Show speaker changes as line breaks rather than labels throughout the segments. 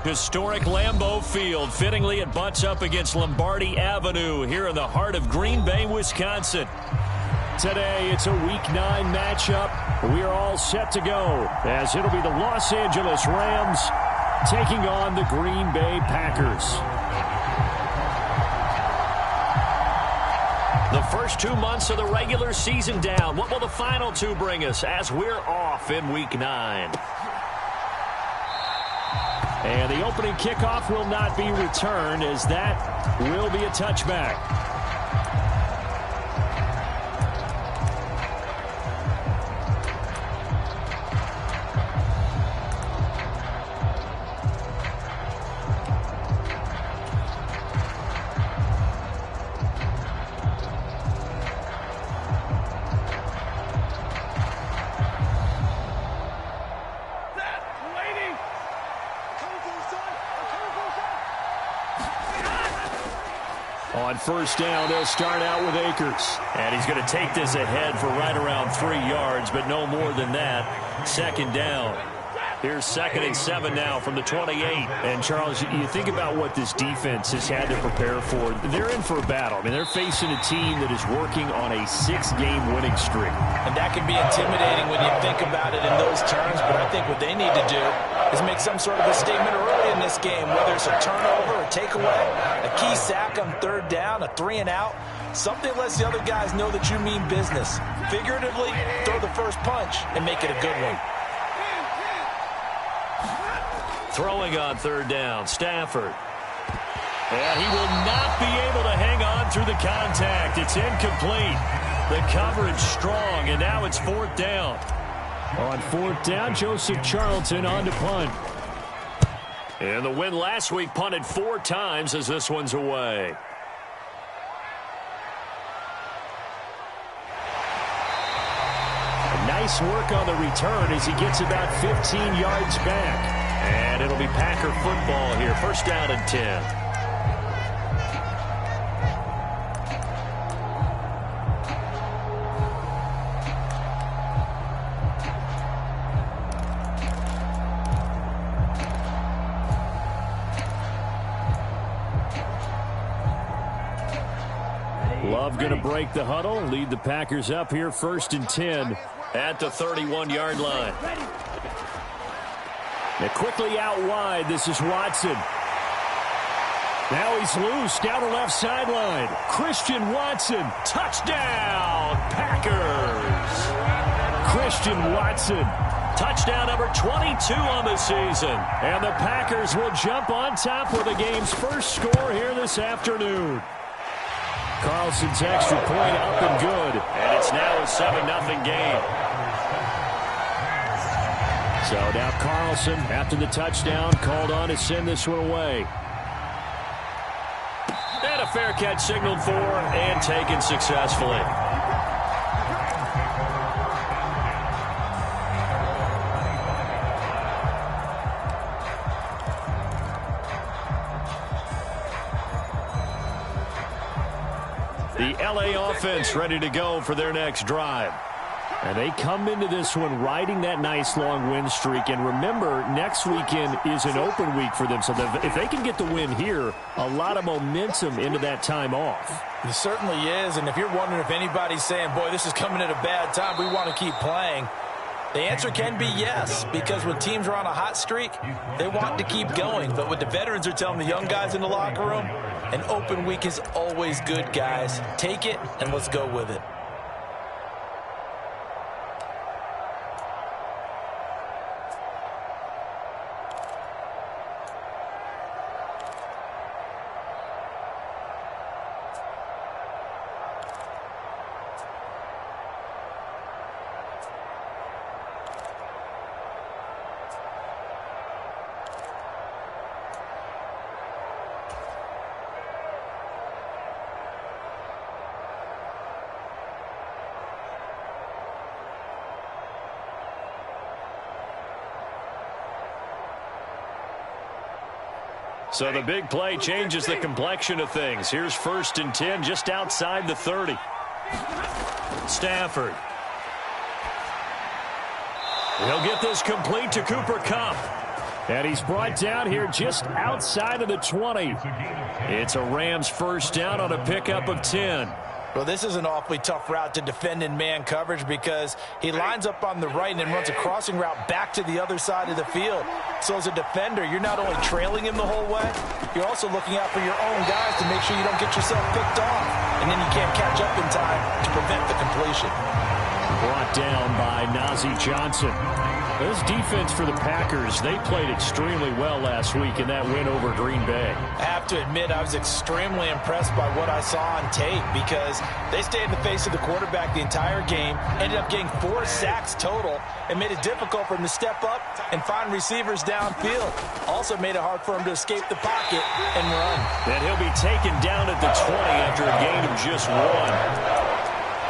Historic Lambeau Field. Fittingly, it butts up against Lombardi Avenue here in the heart of Green Bay, Wisconsin. Today, it's a Week 9 matchup. We are all set to go as it'll be the Los Angeles Rams taking on the Green Bay Packers. The first 2 months of the regular season down. What will the final 2 bring us as we're off in Week 9? And the opening kickoff will not be returned, as that will be a touchback. On first down, they'll start out with Akers. And he's going to take this ahead for right around 3 yards, but no more than that. Second down. Here's 2nd and 7 now from the 28. And, Charles, you think about what this defense has had to prepare for. They're in for a battle. I mean, they're facing a team that is working on a 6-game winning streak. And that can be intimidating when you think about it in those terms. But I think what they need to do is make some sort of a statement early in this game, whether it's a turnover, a takeaway, a key sack on 3rd down, a 3-and-out. Something lets the other guys know that you mean business. Figuratively, throw the first punch and make it a good one. Throwing on 3rd down, Stafford. And he will not be able to hang on through the contact. It's incomplete. The coverage strong, and now it's 4th down. On 4th down, Joseph Charlton on to punt. And the win last week punted 4 times as this one's away. Nice work on the return as he gets about 15 yards back. And it'll be Packer football here. 1st down and 10. Love going to break the huddle, lead the Packers up here 1st and 10 at the 31-yard line. Now quickly out wide, this is Watson. Now he's loose down the left sideline. Christian Watson, touchdown, Packers. Christian Watson, touchdown number 22 on the season. And the Packers will jump on top with the game's first score here this afternoon. Carlson's extra point up and good. And it's now a 7-0 game. So now Carlson, after the touchdown, called on to send this one away. And a fair catch signaled for and taken successfully. The LA offense ready to go for their next drive. And they come into this one riding that nice long win streak. And remember, next weekend is an open week for them. So if they can get the win here, a lot of momentum into that time off.
It certainly is. And if you're wondering if anybody's saying, boy, this is coming at a bad time, we want to keep playing, the answer can be yes. Because when teams are on a hot streak, they want to keep going. But what the veterans are telling the young guys in the locker room, an open week is always good, guys. Take it and let's go with it.
So the big play changes the complexion of things. Here's 1st and 10 just outside the 30. Stafford. He'll get this complete to Cooper Kupp. And he's brought down here just outside of the 20. It's a Rams first down on a pickup of 10.
Well, this is an awfully tough route to defend in man coverage because he lines up on the right and then runs a crossing route back to the other side of the field. So as a defender, you're not only trailing him the whole way, you're also looking out for your own guys to make sure you don't get yourself picked off. And then you can't catch up in time to prevent the completion.
Brought down by Najee Johnson. This defense for the Packers, they played extremely well last week in that win over Green Bay.
I have to admit, I was extremely impressed by what I saw on tape because they stayed in the face of the quarterback the entire game, ended up getting 4 sacks total, and made it difficult for him to step up and find receivers downfield. Also made it hard for him to escape the pocket and run.
And he'll be taken down at the 20 after a gain of just 1.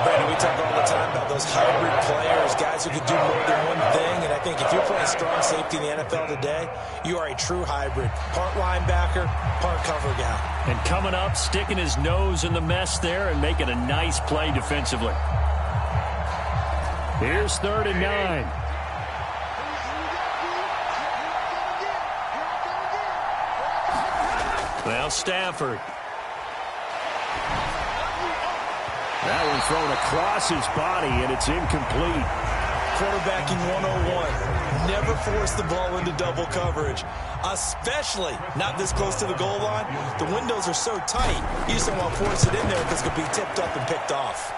Brandon, we talk all the time about those hybrid players, guys who can do more than one thing, and I think if you're playing strong safety in the NFL today, you are a true hybrid. Part linebacker, part cover guy.
And coming up, sticking his nose in the mess there and making a nice play defensively. Here's 3rd and 9. Well, Stafford. That one thrown across his body, and it's incomplete.
Quarterbacking 101. Never force the ball into double coverage, especially not this close to the goal line. The windows are so tight, you just don't want to force it in there because it could be tipped up and picked off.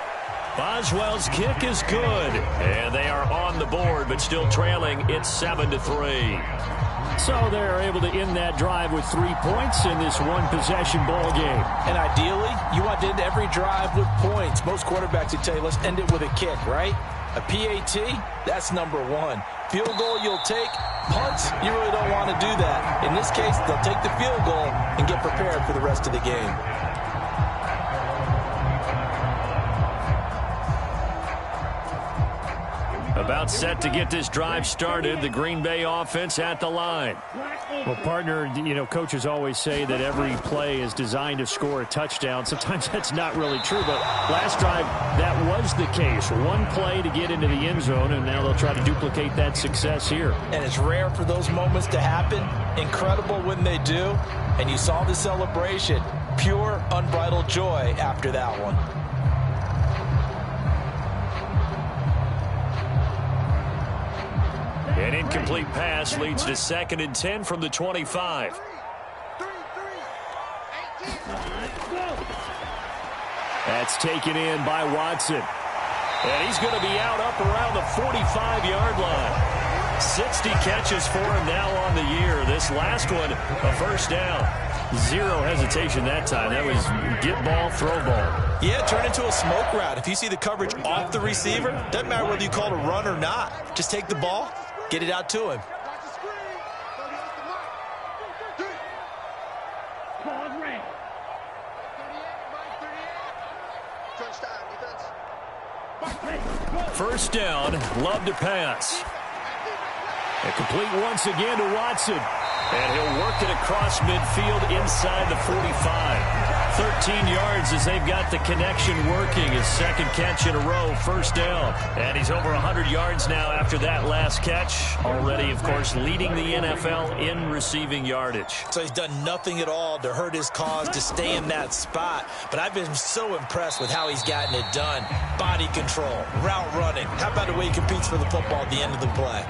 Boswell's kick is good, and they are on the board, but still trailing. It's 7-3. So they're able to end that drive with 3 points in this one-possession ball game.
And ideally, you want to end every drive with points. Most quarterbacks would tell you, let's end it with a kick, right? A PAT, that's number 1. Field goal you'll take. Punts, you really don't want to do that. In this case, they'll take the field goal and get prepared for the rest of the game.
About set to get this drive started. The Green Bay offense at the line. Well, partner, you know, coaches always say that every play is designed to score a touchdown. Sometimes that's not really true, but last drive, that was the case. One play to get into the end zone, and now they'll try to duplicate that success here.
And it's rare for those moments to happen. Incredible when they do. And you saw the celebration. Pure, unbridled joy after that one.
An incomplete pass leads to 2nd and 10 from the 25. That's taken in by Watson. And he's going to be out up around the 45-yard line. 60 catches for him now on the year. This last one, a first down. Zero hesitation that time. That was get ball, throw ball.
Yeah, turn into a smoke route. If you see the coverage off the receiver, doesn't matter whether you call it a run or not. Just take the ball, get it out to him.
First down, Love to pass. And complete once again to Watson. And he'll work it across midfield inside the 45. 13 yards as they've got the connection working. His second catch in a row, first down. And he's over 100 yards now after that last catch. Already, of course, leading the NFL in receiving yardage.
So he's done nothing at all to hurt his cause, to stay in that spot. But I've been so impressed with how he's gotten it done. Body control, route running. How about the way he competes for the football at the end of the play?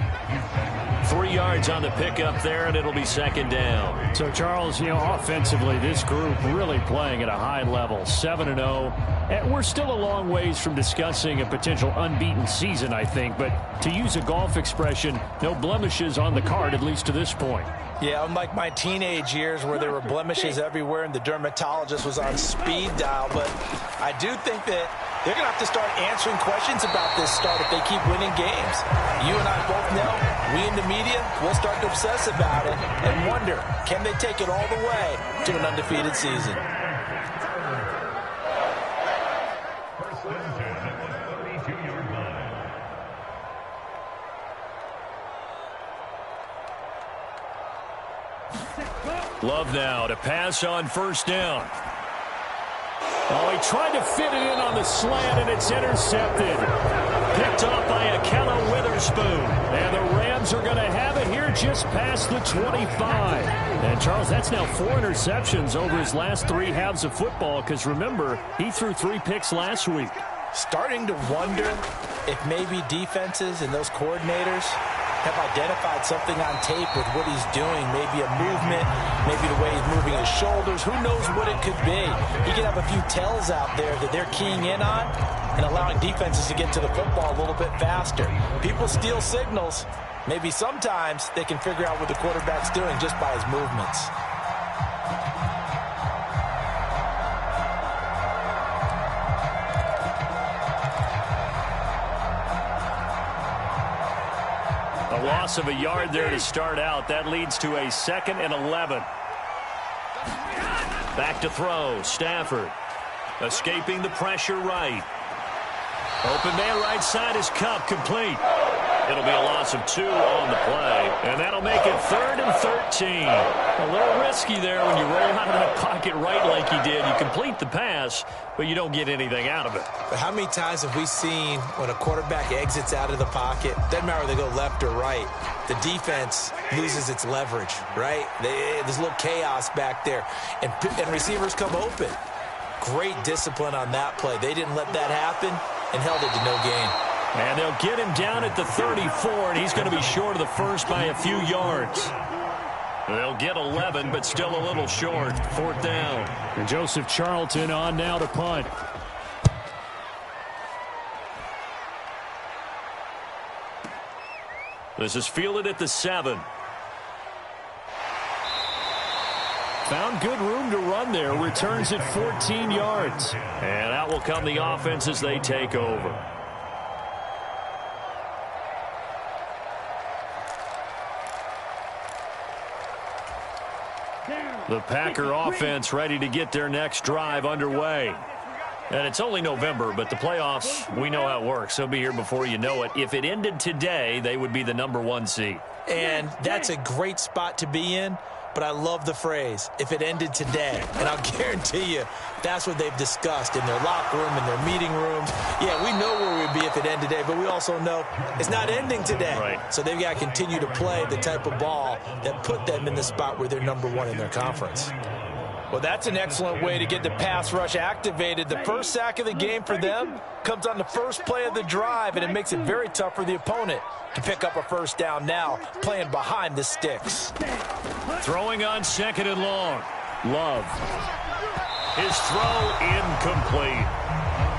3 yards on the pickup there, and it'll be second down. So, Charles, you know, offensively, this group really playing at a high level, 7-0. And we're still a long ways from discussing a potential unbeaten season, I think. But to use a golf expression, no blemishes on the card, at least to this point.
Yeah, unlike my teenage years where there were blemishes everywhere and the dermatologist was on speed dial. But I do think that they're going to have to start answering questions about this start if they keep winning games. You and I both know, we in the media, we'll start to obsess about it and wonder, can they take it all the way to an undefeated season?
Love now to pass on first down. Oh, he tried to fit it in on the slant, and it's intercepted. picked off by Akella Witherspoon. And the Rams are going to have it here just past the 25. And, Charles, that's now 4 interceptions over his last 3 halves of football because, remember, he threw 3 picks last week.
Starting to wonder if maybe defenses and those coordinators have identified something on tape with what he's doing. Maybe a movement, maybe the way he's moving his shoulders. Who knows what it could be? He could have a few tells out there that they're keying in on and allowing defenses to get to the football a little bit faster. People steal signals. Maybe sometimes they can figure out what the quarterback's doing just by his movements.
A loss of a yard there to start out. That leads to a 2nd and 11. Back to throw. Stafford escaping the pressure right. Open man right side is Cup, complete. It'll be a loss of 2 on the play, and that'll make it 3rd and 13. A little risky there when you roll out of that pocket right like you did. You complete the pass, but you don't get anything out of it.
But how many times have we seen when a quarterback exits out of the pocket, doesn't matter whether they go left or right, the defense loses its leverage, right? There's a little chaos back there, and receivers come open. Great discipline on that play. They didn't let that happen and held it to no gain.
And they'll get him down at the 34, and he's going to be short of the first by a few yards. They'll get 11, but still a little short. 4th down. And Joseph Charlton on now to punt. This is fielded at the 7. Found good room to run there. Returns at 14 yards. And out will come the offense as they take over. The Packer offense ready to get their next drive underway. And it's only November, but the playoffs, we know how it works. They'll be here before you know it. If it ended today, they would be the #1 seed.
And that's a great spot to be in. But I love the phrase, if it ended today. And I'll guarantee you that's what they've discussed in their locker room, in their meeting rooms. Yeah, we know where we'd be if it ended today, but we also know it's not ending today.
Right.
So they've got to continue to play the type of ball that put them in the spot where they're #1 in their conference. Well, that's an excellent way to get the pass rush activated. The first sack of the game for them comes on the first play of the drive, and it makes it very tough for the opponent to pick up a first down now, playing behind the sticks.
Throwing on 2nd and long. Love. His throw incomplete.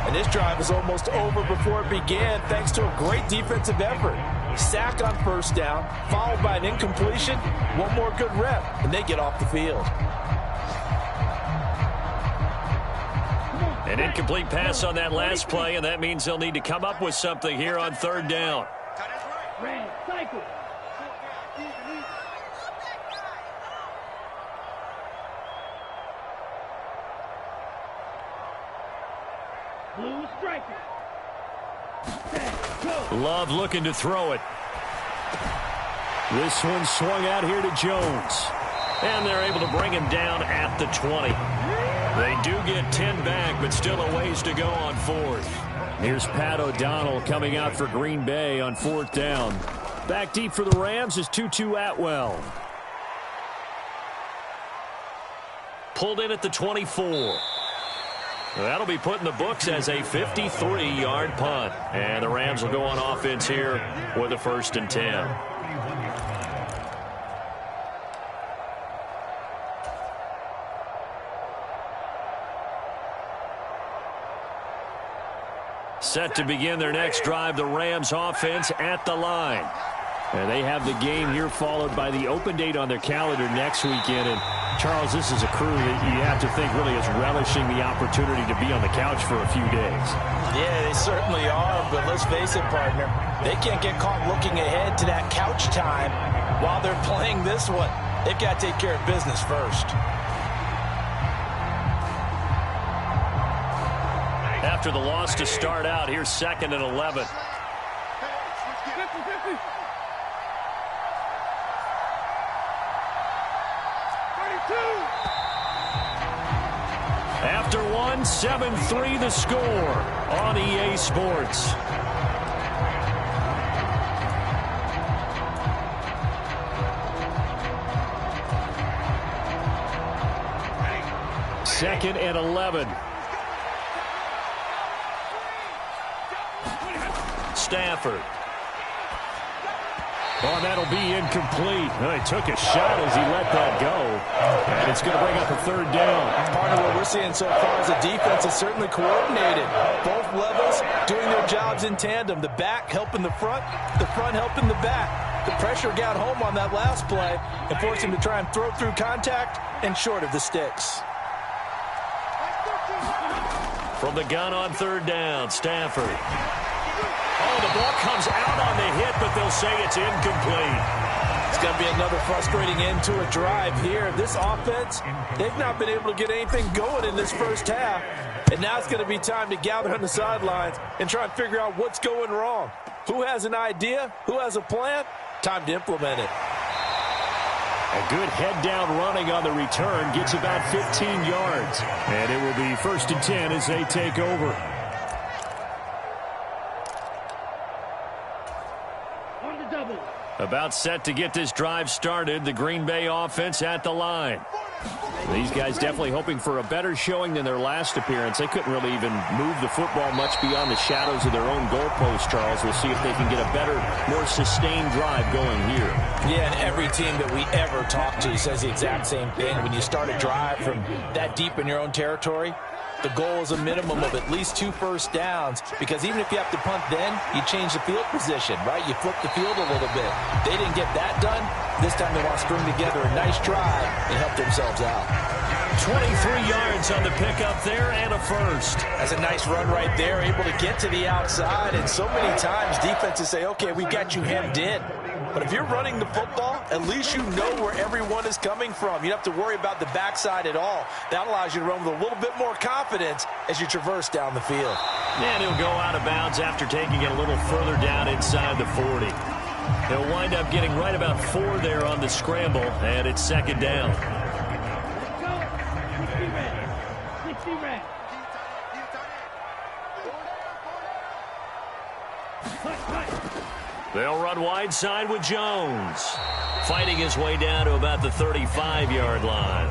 And this drive is almost over before it began thanks to a great defensive effort. Sack on first down, followed by an incompletion. One more good rep, and they get off the field.
An incomplete pass on that last play, and that means they'll need to come up with something here on 3rd down. Love looking to throw it. This one swung out here to Jones. And they're able to bring him down at the 20. They do get 10 back, but still a ways to go on 4th. Here's Pat O'Donnell coming out for Green Bay on 4th down. Back deep for the Rams is Tutu Atwell. Pulled in at the 24. That'll be put in the books as a 53-yard punt. And the Rams will go on offense here with a 1st and 10. Set to begin their next drive, the Rams offense at the line. And they have the game here followed by the open date on their calendar next weekend. And, Charles, this is a crew that you have to think really is relishing the opportunity to be on the couch for a few days.
Yeah, they certainly are, but let's face it, partner. They can't get caught looking ahead to that couch time while they're playing this one. They've got to take care of business first.
After the loss to start out, here's 2nd and 11. After one, 7-3 the score on EA Sports. 2nd and 11. Stafford. Oh, that'll be incomplete. Well, he took a shot as he let that go. And it's going to bring up a 3rd down.
Part of what we're seeing so far is the defense is certainly coordinated. Both levels doing their jobs in tandem. The back helping the front helping the back. The pressure got home on that last play and forced him to try and throw through contact and short of the sticks.
From the gun on 3rd down, Stafford. Oh, the ball comes out on the hit, but they'll say it's incomplete.
It's going to be another frustrating end to a drive here. This offense, they've not been able to get anything going in this first half. And now it's going to be time to gather on the sidelines and try and figure out what's going wrong. Who has an idea? Who has a plan? Time to implement it.
A good head-down running on the return gets about 15 yards. And it will be 1st and 10 as they take over. About set to get this drive started. The Green Bay offense at the line. These guys definitely hoping for a better showing than their last appearance. They couldn't really even move the football much beyond the shadows of their own goalpost, Charles. We'll see if they can get a better, more sustained drive going here.
Yeah, and every team that we ever talk to says the exact same thing. When you start a drive from that deep in your own territory, the goal is a minimum of at least 2 first downs, because even if you have to punt then, you change the field position, right? You flip the field a little bit. They didn't get that done. This time they want to string together a nice drive and help themselves out.
23 yards on the pickup there and a first.
That's a nice run right there, able to get to the outside. And so many times defenses say, okay, we got you hemmed in. But if you're running the football, at least you know where everyone is coming from. You don't have to worry about the backside at all. That allows you to run with a little bit more confidence as you traverse down the field.
And he'll go out of bounds after taking it a little further down inside the 40. He'll wind up getting right about 4 there on the scramble, and it's 2nd down. They'll run wide side with Jones. Fighting his way down to about the 35-yard line.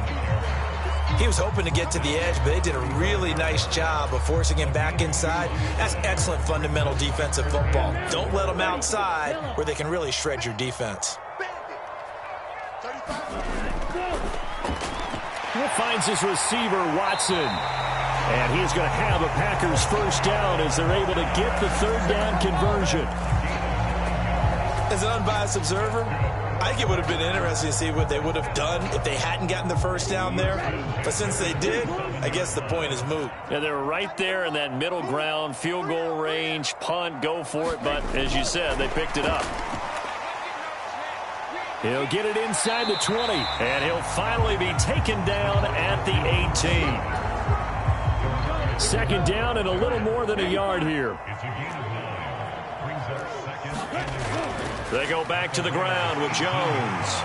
He was hoping to get to the edge, but they did a really nice job of forcing him back inside. That's excellent fundamental defensive football. Don't let them outside where they can really shred your defense.
He finds his receiver, Watson. And he's going to have a Packers first down as they're able to get the 3rd down conversion.
As an unbiased observer, I think it would have been interesting to see what they would have done if they hadn't gotten the first down there. But since they did, I guess the point is moot.
Yeah, they're right there in that middle ground, field goal range, punt, go for it. But as you said, they picked it up. He'll get it inside the 20, and he'll finally be taken down at the 18. 2nd down and a little more than a yard here. They go back to the ground with Jones.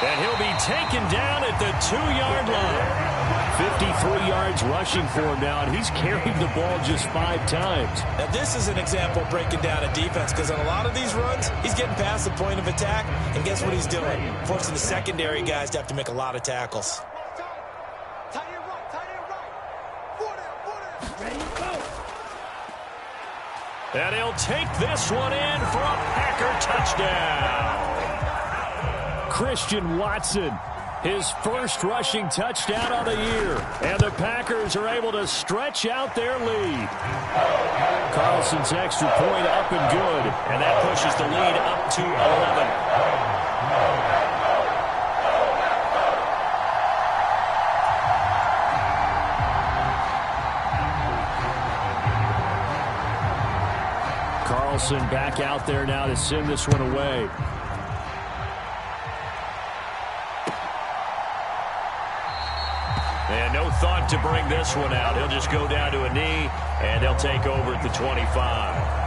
And he'll be taken down at the 2-yard line. 53 yards rushing for him now, and he's carried the ball just 5 times.
Now, this is an example of breaking down a defense, because on a lot of these runs, he's getting past the point of attack, and guess what he's doing? Forcing the secondary guys to have to make a lot of tackles.
And he'll take this one in for a Packer touchdown. Christian Watson, his first rushing touchdown of the year. And the Packers are able to stretch out their lead. Carlson's extra point up and good. And that pushes the lead up to 11. Carlson back out there now to send this one away. And no thought to bring this one out. He'll just go down to a knee, and they'll take over at the 25.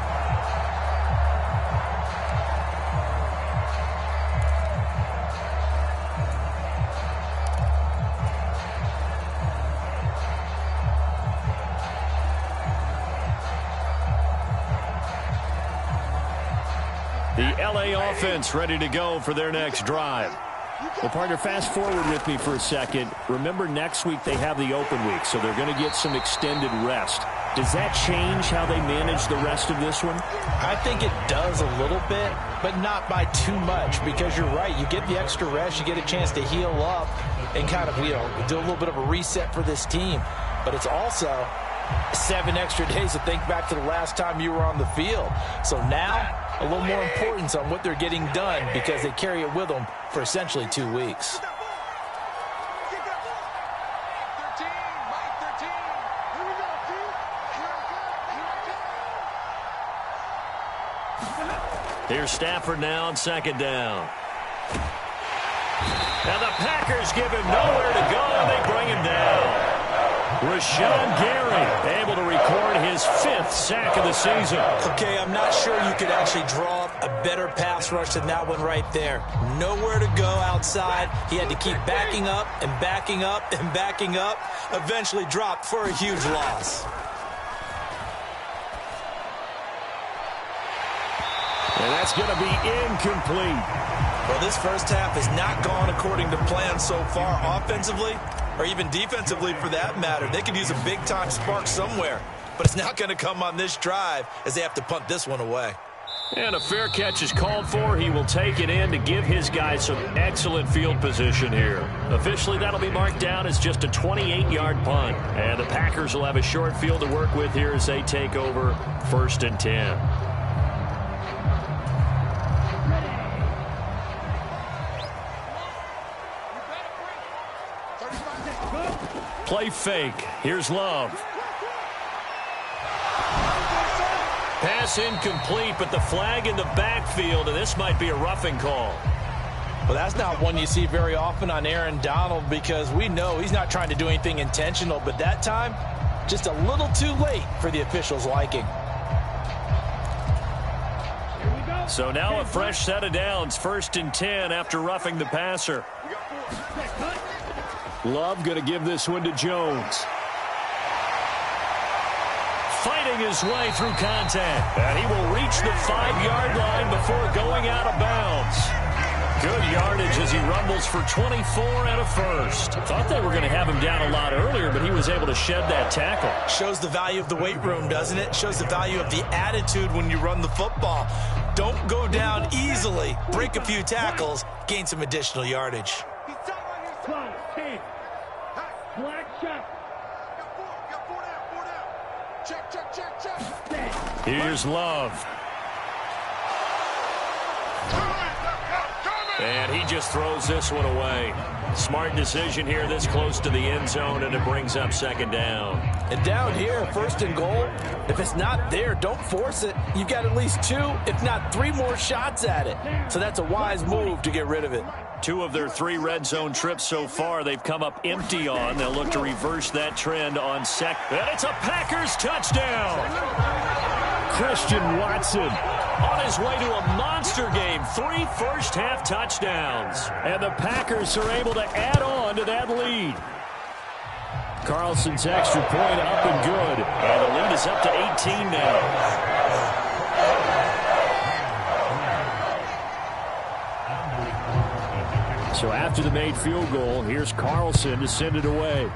The LA offense ready to go for their next drive. Well, partner, fast forward with me for a second. Remember, next week they have the open week, so they're going to get some extended rest. Does that change how they manage the rest of this one?
I think it does a little bit, but not by too much, because you're right. You get the extra rest, you get a chance to heal up and kind of, do a little bit of a reset for this team. But it's also 7 extra days to think back to the last time you were on the field. So now, a little more importance on what they're getting done because they carry it with them for essentially 2 weeks.
Here's Stafford now on second down. And the Packers give him nowhere to go, and they bring him down. Rashawn Gary able to record his 5th sack of the season.
Okay, I'm not sure you could actually draw up a better pass rush than that one right there. Nowhere to go outside. He had to keep backing up and backing up and backing up. Eventually dropped for a huge loss.
And that's going to be incomplete.
Well, this first half has not gone according to plan so far offensively, or even defensively for that matter. They could use a big-time spark somewhere, but it's not going to come on this drive as they have to punt this one away.
And a fair catch is called for. He will take it in to give his guys some excellent field position here. Officially, that'll be marked down as just a 28-yard punt. And the Packers will have a short field to work with here as they take over 1st and 10. Play fake. Here's Love. Pass incomplete, but the flag in the backfield, and this might be a roughing call.
Well, that's not one you see very often on Aaron Donald because we know he's not trying to do anything intentional, but that time, just a little too late for the officials' liking.
So now a fresh set of downs, 1st and 10 after roughing the passer. Love going to give this one to Jones. Fighting his way through contact. And he will reach the 5-yard line before going out of bounds. Good yardage as he rumbles for 24 and a first. Thought they were going to have him down a lot earlier, but he was able to shed that tackle.
Shows the value of the weight room, doesn't it? Shows the value of the attitude when you run the football. Don't go down easily. Break a few tackles. Gain some additional yardage.
Here's Love. And he just throws this one away. Smart decision here this close to the end zone, and it brings up 2nd down.
And down here, 1st and goal, if it's not there, don't force it. You've got at least 2, if not 3 more shots at it. So that's a wise move to get rid of it.
2 of their 3 red zone trips so far they've come up empty on. They'll look to reverse that trend on second. And it's a Packers touchdown. Christian Watson on his way to a monster game. 3 first-half touchdowns. And the Packers are able to add on to that lead. Carlson's extra point up and good. And the lead is up to 18 now. So after the made field goal, here's Carlson to send it away.